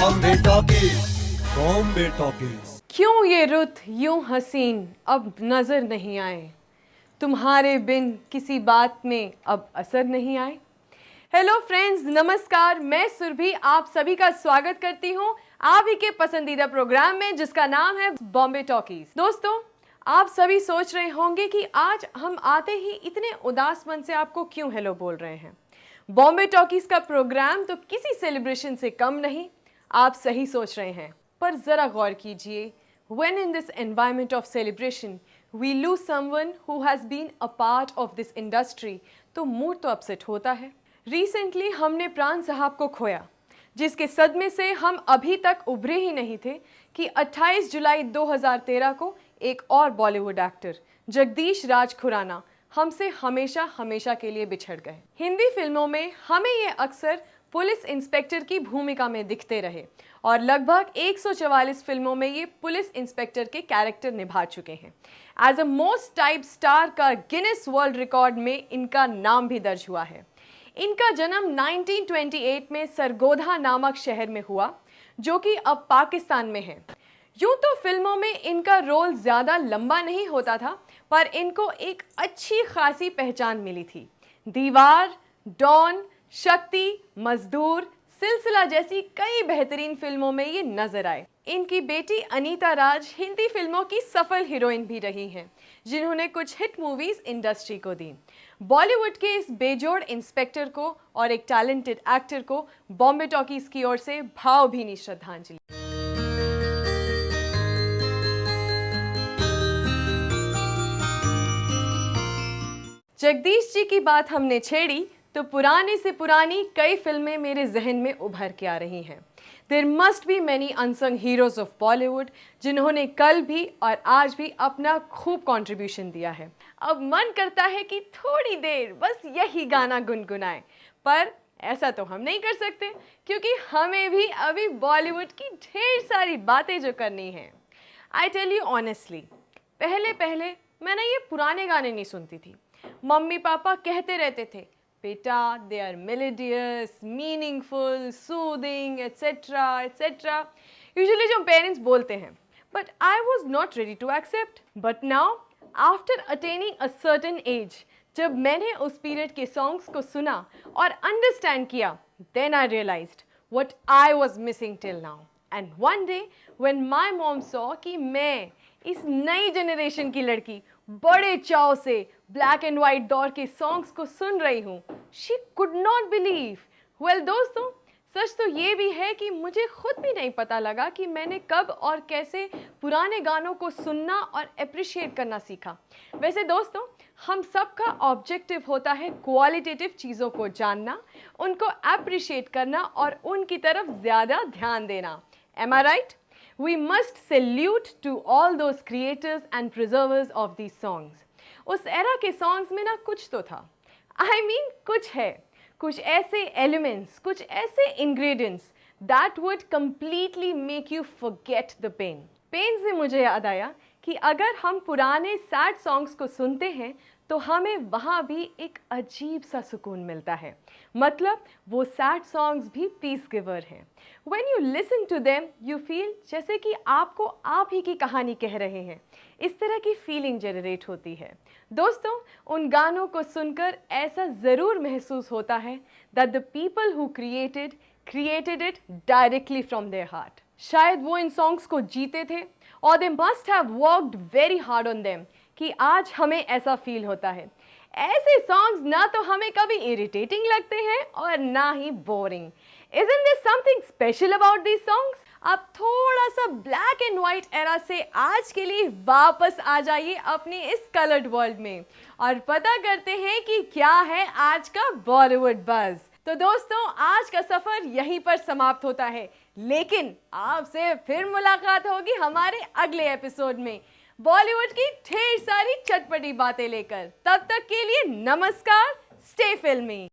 Bombay talkies, Bombay talkies. क्यों ये रुत यूं हसीन अब नजर नहीं आए, तुम्हारे बिन किसी बात में अब असर नहीं आए। हेलो फ्रेंड्स, नमस्कार। मैं सुरभि आप सभी का स्वागत करती हूँ आप ही के पसंदीदा प्रोग्राम में जिसका नाम है बॉम्बे टॉकीज। दोस्तों, आप सभी सोच रहे होंगे कि आज हम आते ही इतने उदास मन से आपको क्यों हेलो बोल रहे हैं। बॉम्बे टॉकीज का प्रोग्राम तो किसी सेलिब्रेशन से कम नहीं। आप सही सोच रहे हैं, पर जरा गौर कीजिए, when in this environment of celebration we lose someone who has been a part of this industry, तो मूड तो अपसेट होता है। रिसेंटली हमने प्राण साहब को खोया, जिसके सदमे से हम अभी तक उभरे ही नहीं थे कि 28 जुलाई 2013 को एक और बॉलीवुड एक्टर जगदीश राज खुराना हमसे हमेशा हमेशा के लिए बिछड़ गए। हिंदी फिल्मों में हमें ये अक्सर पुलिस इंस्पेक्टर की भूमिका में दिखते रहे और लगभग 144 फिल्मों में ये पुलिस इंस्पेक्टर के कैरेक्टर निभा चुके हैं। As a most type star का गिनेस वर्ल्ड रिकॉर्ड में इनका नाम भी दर्ज हुआ है। इनका जन्म 1928 में सरगोधा नामक शहर में हुआ, जो कि अब पाकिस्तान में है। यूं तो फिल्मों में इनका रोल ज़्यादा लंबा नहीं होता था, पर इनको एक अच्छी खासी पहचान मिली थी। दीवार, डॉन, शक्ति, मजदूर, सिलसिला जैसी कई बेहतरीन फिल्मों में ये नजर आए। इनकी बेटी अनीता राज हिंदी फिल्मों की सफल हीरोइन भी रही हैं, जिन्होंने कुछ हिट मूवीज इंडस्ट्री को दी। बॉलीवुड के इस बेजोड़ इंस्पेक्टर को और एक टैलेंटेड एक्टर को बॉम्बे टॉकीज की ओर से भावभीनी श्रद्धांजलि। जगदीश जी की बात हमने छेड़ी तो पुरानी से पुरानी कई फिल्में मेरे जहन में उभर के आ रही हैं। There must be many unsung heroes of Bollywood जिन्होंने कल भी और आज भी अपना खूब कंट्रीब्यूशन दिया है। अब मन करता है कि थोड़ी देर बस यही गाना गुनगुनाएं, पर ऐसा तो हम नहीं कर सकते क्योंकि हमें भी अभी बॉलीवुड की ढेर सारी बातें जो करनी है। आई टेल यू ऑनेस्टली, पहले मैं ना ये पुराने गाने नहीं सुनती थी। मम्मी पापा कहते रहते थे, बेटा they are melodious, meaningful, soothing etcetera etcetera, usually जो पेरेंट्स बोलते हैं, but I was not ready to accept. But now after attending a certain age, जब मैंने उस पीरियड के सॉन्ग्स को सुना और अंडरस्टैंड किया, then I realised what I was missing till now. And one day when my mom saw कि मैं इस नई जनरेशन की लड़की बड़े चाव से ब्लैक एंड वाइट दौर के सॉन्ग्स को सुन रही हूँ, she could not believe. Well दोस्तों, सच तो ये भी है कि मुझे खुद भी नहीं पता लगा कि मैंने कब और कैसे पुराने गानों को सुनना और अप्रिशिएट करना सीखा। वैसे दोस्तों, हम सबका ऑब्जेक्टिव होता है क्वालिटेटिव चीज़ों को जानना, उनको अप्रिशिएट करना और उनकी तरफ ज़्यादा ध्यान देना। Am I right? We must salute to all those creators and preservers of these songs. उस एरा के सॉन्ग्स में ना कुछ तो था, I mean कुछ है, कुछ ऐसे एलिमेंट्स, कुछ ऐसे ingredients that would completely make you forget the pain. Pain से मुझे याद आया कि अगर हम पुराने सैड सॉन्ग्स को सुनते हैं तो हमें वहाँ भी एक अजीब सा सुकून मिलता है। मतलब वो सैड सॉन्ग्स भी पीस गिवर हैं। When you listen to them, you feel जैसे कि आपको आप ही की कहानी कह रहे हैं। इस तरह की फीलिंग जनरेट होती है। दोस्तों, उन गानों को सुनकर ऐसा ज़रूर महसूस होता है that the people who created it directly from their heart. शायद वो इन सॉन्ग्स को जीते थे और they must have worked very hard on them कि आज हमें ऐसा फील होता है। ऐसे सॉन्ग्स ना तो हमें कभी इरिटेटिंग लगते हैं और ना ही boring. Isn't there something special about these songs? आप थोड़ा सा ब्लैक एंड वाइट एरा से आज के लिए वापस आ जाइए अपनी इस कलर्ड वर्ल्ड में और पता करते हैं कि क्या है आज का बॉलीवुड बज़। तो दोस्तों, आज का सफर यहीं पर समाप्त होता है, लेकिन आपसे फिर मुलाकात होगी हमारे अगले एपिसोड में बॉलीवुड की ढेर सारी चटपटी बातें लेकर। तब तक के लिए नमस्कार, स्टे फिल्मी।